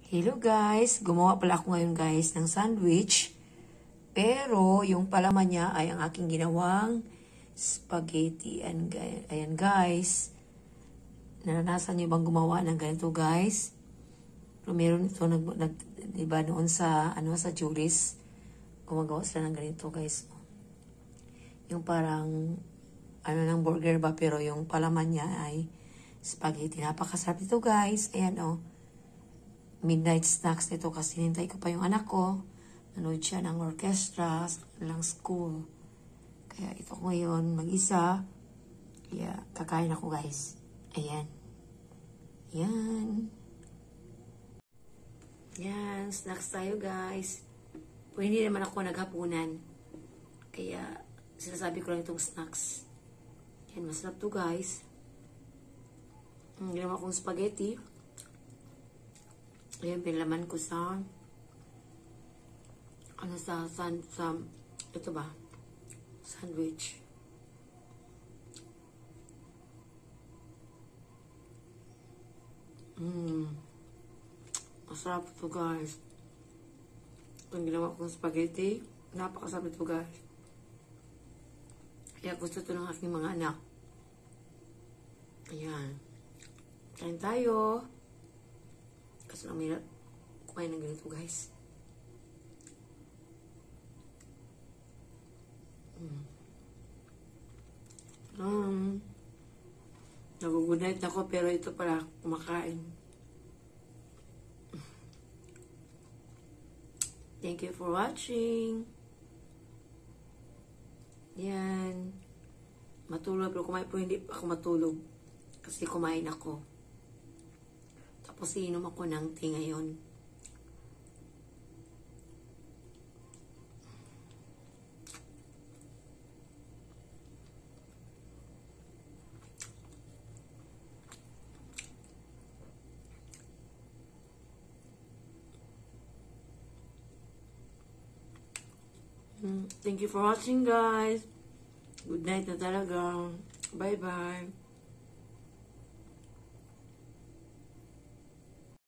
Hello guys! Gumawa pala ako ngayon guys ng sandwich. Pero yung palaman niya ay ang aking ginawang spaghetti. Ayan guys. Naranasan niyo bang gumawa ng ganito guys? Pero meron ito diba noon sa Juris. Gumagawa sila ng ganito guys. Yung parang ng burger ba, pero yung palaman niya ay spaghetti. Napakasarap ito guys. Ayan midnight snacks nito kasi hinintay ko pa yung anak ko. Nanood siya ng orchestra ng school. Kaya ito ko ngayon mag-isa. Kaya kakain ako guys. Ayan. Yan. Yan. Snacks tayo guys. Pero hindi naman ako naghapunan. Kaya sinasabi ko lang itong snacks. Yan. Masarap to guys. Ginawa kong spaghetti. Ayan, pinalaman ko sa ito ba? Sandwich. Masarap ito guys. Itong ginawa kong spaghetti. Napakasarap ito guys. Kaya gusto ito ng aking mga anak. Ayan. Kain tayo. Kasi lang mahirap kumain ng ganito guys. Nag-good night ako pero ito pala kumakain. Thank you for watching. Yan. Matulog pero kumain po, hindi pa ako matulog. Kasi kumain ako. Tapos inom ako ng tea ngayon. Thank you for watching guys. Good night na talaga. Bye bye.